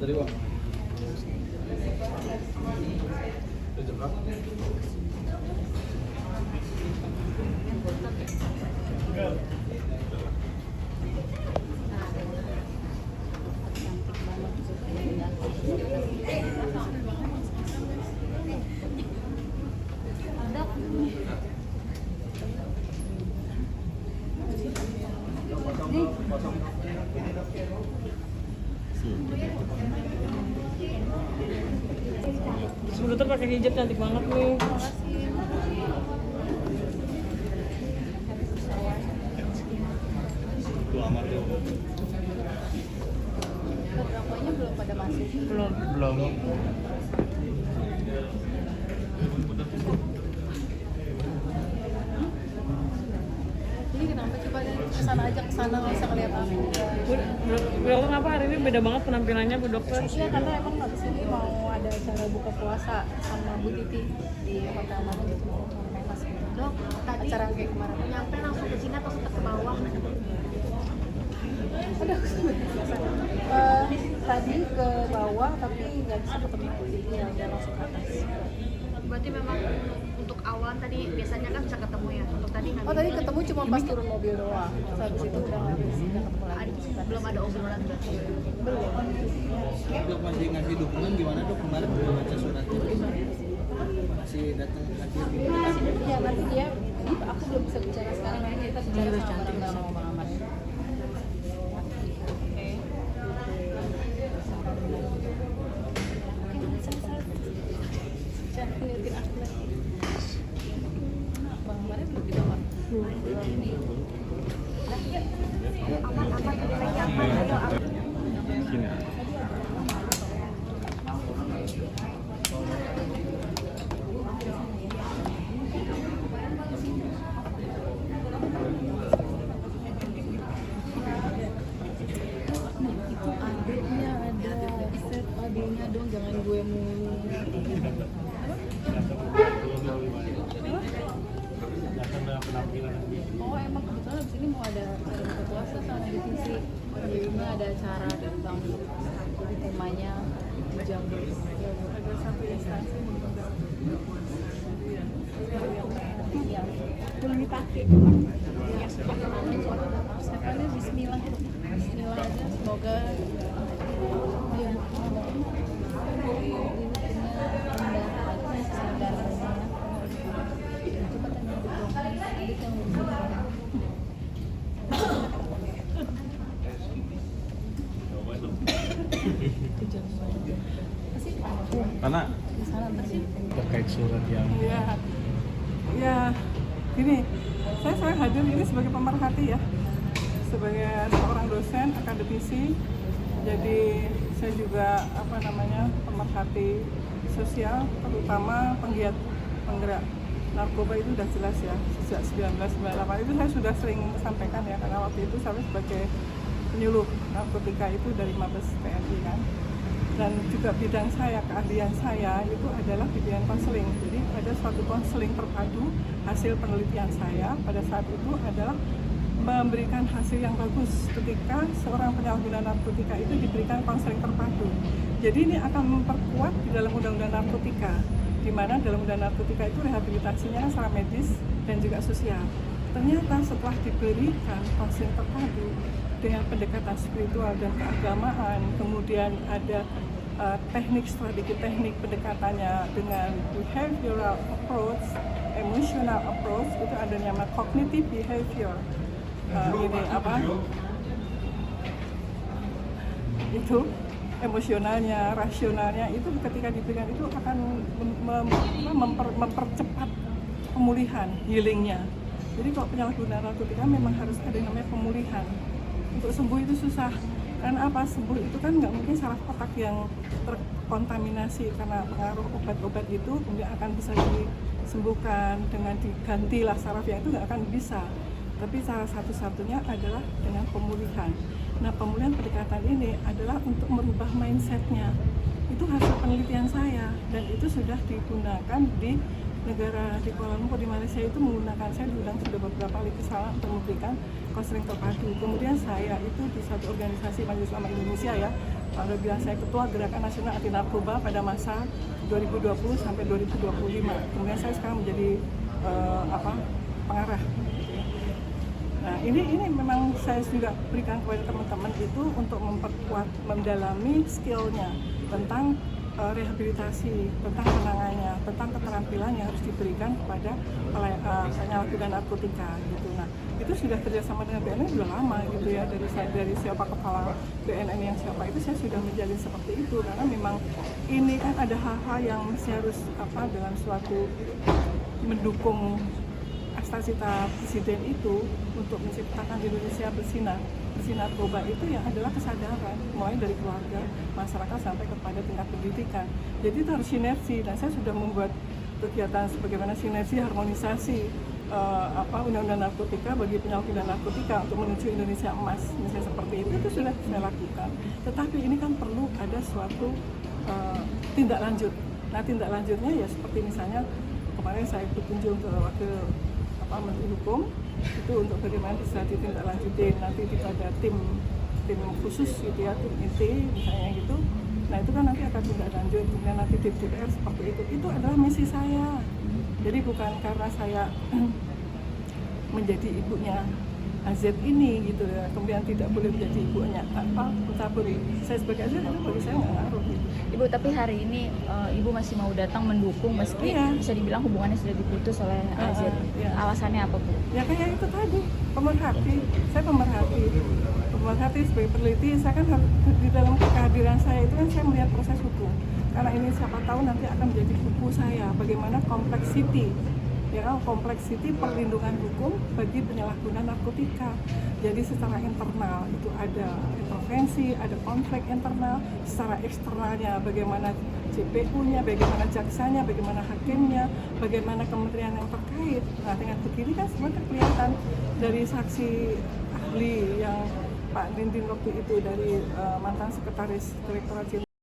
Tadi Pak. Sebentar pakai hijab cantik banget nih. Fotografernya belum pada masuk. Belum. Jadi kenapa coba deh kesana aja, kesana nggak usah ngeliat aku. Bu dokter kenapa hari ini beda banget penampilannya Bu dokter? Iya, karena emang habis ini mau ada acara buka puasa sama Bu Titi di hotel mana gitu, Mevas gitu. Dok, tadi Acara kayak kemarin. nyampe langsung ke sini atau sempat ke bawah? Aduh, tadi ke bawah tapi nggak bisa ketemu Bu Titi, ya udah langsung ke atas. Berarti memang untuk awan tadi biasanya kan bisa ketemu ya. Untuk tadi nggak Oh, bisa. tadi ketemu cuma pas turun mobil doang. Terus habis itu udah nggak ketemu lagi. Belum ada obrolan berarti. Belum. Dok masih ngasih dukungan gimana dok kemarin udah baca suratnya? Masih datang hadir gitu. Ya nanti dia, aku belum bisa bicara sekarang, nanti kita bicara sama Bang Ahmad. Jangan ngeliatin aku lagi. Bang Ahmadnya belum di bawah. Sini. Itu adiknya ada, set adiknya dong, jangan gue mulu. Oh emang kebetulan abis ini mau ada acara buka puasa sama divisi. Ini ada acara tentang temanya jam ada satu instansi yang belum dipakai. Ya, siapanya Bismillah. Bismillah aja, semoga ya, Karena terkait surat yang Ya, gini, saya sering hadir ini sebagai pemerhati ya, sebagai seorang dosen, akademisi. Jadi saya juga pemerhati sosial, terutama penggerak narkoba itu udah jelas ya, sejak 1998 itu saya sudah sering sampaikan ya, karena waktu itu saya sebagai penyuluh narkotika itu dari Mabes TNI kan. Dan juga bidang saya, keahlian saya itu adalah bidang konseling. Jadi ada suatu konseling terpadu, hasil penelitian saya pada saat itu adalah memberikan hasil yang bagus ketika seorang penyalahguna narkotika itu diberikan konseling terpadu. Jadi ini akan memperkuat di dalam undang-undang narkotika, di mana dalam undang narkotika itu rehabilitasinya secara medis dan juga sosial. Ternyata setelah diberikan konseling terpadu dengan pendekatan spiritual dan keagamaan, kemudian ada strategi teknik pendekatannya dengan behavioral approach, emotional approach, itu ada nama cognitive behavior. Itu emosionalnya, rasionalnya itu ketika diberikan itu akan mempercepat pemulihan, healingnya. Jadi kalau penyalahgunaan narkotika memang harus ada yang namanya pemulihan. Untuk sembuh itu susah, Karena apa, sembuh itu kan nggak mungkin saraf otak yang terkontaminasi karena pengaruh obat-obat itu kemudian akan bisa disembuhkan dengan digantilah saraf yang itu, nggak akan bisa. Tapi cara satu-satunya adalah dengan pemulihan. Nah, pemulihan pendekatan ini adalah untuk merubah mindsetnya. Itu hasil penelitian saya dan itu sudah digunakan di negara di Kuala Lumpur di Malaysia. Itu menggunakan, saya diundang sudah beberapa kali ke sana untuk memberikan konseling terpadu. Kemudian saya itu di satu organisasi Majelis Ulama Indonesia ya, pada bilang saya ketua Gerakan Nasional Anti Narkoba pada masa 2020 sampai 2025. Kemudian saya sekarang menjadi pengarah. Nah, ini memang saya juga berikan kepada teman-teman itu untuk memperkuat, mendalami skillnya tentang rehabilitasi, tentang penanganannya, tentang keterampilan yang harus diberikan kepada penyalahguna narkotika gitu. Nah, itu sudah kerjasama dengan BNN sudah lama gitu ya, dari siapa kepala BNN yang siapa itu saya sudah menjalin seperti itu, karena memang ini kan ada hal-hal yang harus dalam suatu mendukung cita-cita presiden itu untuk menciptakan Indonesia bersih narkoba itu yang adalah kesadaran mulai dari keluarga, masyarakat sampai kepada tingkat pendidikan. Jadi itu harus sinergi dan saya sudah membuat kegiatan sebagaimana sinergi harmonisasi undang-undang narkotika bagi penyalahgunaan narkotika untuk menuju Indonesia emas, misalnya seperti itu sudah saya lakukan. Tetapi ini kan perlu ada suatu tindak lanjut. Nah, tindak lanjutnya ya seperti misalnya kemarin saya berkunjung ke Menteri Hukum itu untuk bagaimana bisa ditindaklanjutin nanti ada tim khusus gitu ya, tim inti misalnya gitu. Nah, itu kan nanti akan tindak lanjut, kemudian nanti tim DPR seperti itu adalah misi saya. Jadi bukan karena saya menjadi ibunya AZ ini gitu ya, kemudian tidak boleh menjadi ibunya mencampuri. Saya sebagai AZ itu bagi saya nggak ngaruh gitu. Ibu, tapi hari ini Ibu masih mau datang mendukung meski bisa dibilang hubungannya sudah diputus oleh AZ. Alasannya apa, Bu? Ya kayak itu tadi, pemerhati. Saya pemerhati sebagai peneliti. Saya kan di dalam kehadiran saya itu kan saya melihat proses hukum. Karena ini siapa tahu nanti akan menjadi buku saya bagaimana kompleksiti perlindungan hukum bagi penyalahguna narkotika. Jadi secara internal itu ada intervensi, ada konflik internal, secara eksternalnya bagaimana JPU-nya, bagaimana jaksanya, bagaimana hakimnya, bagaimana kementerian yang terkait. Nah, dengan begini kan semua kelihatan dari saksi ahli yang Pak Dindin waktu itu dari mantan sekretaris Direktorat Jenderal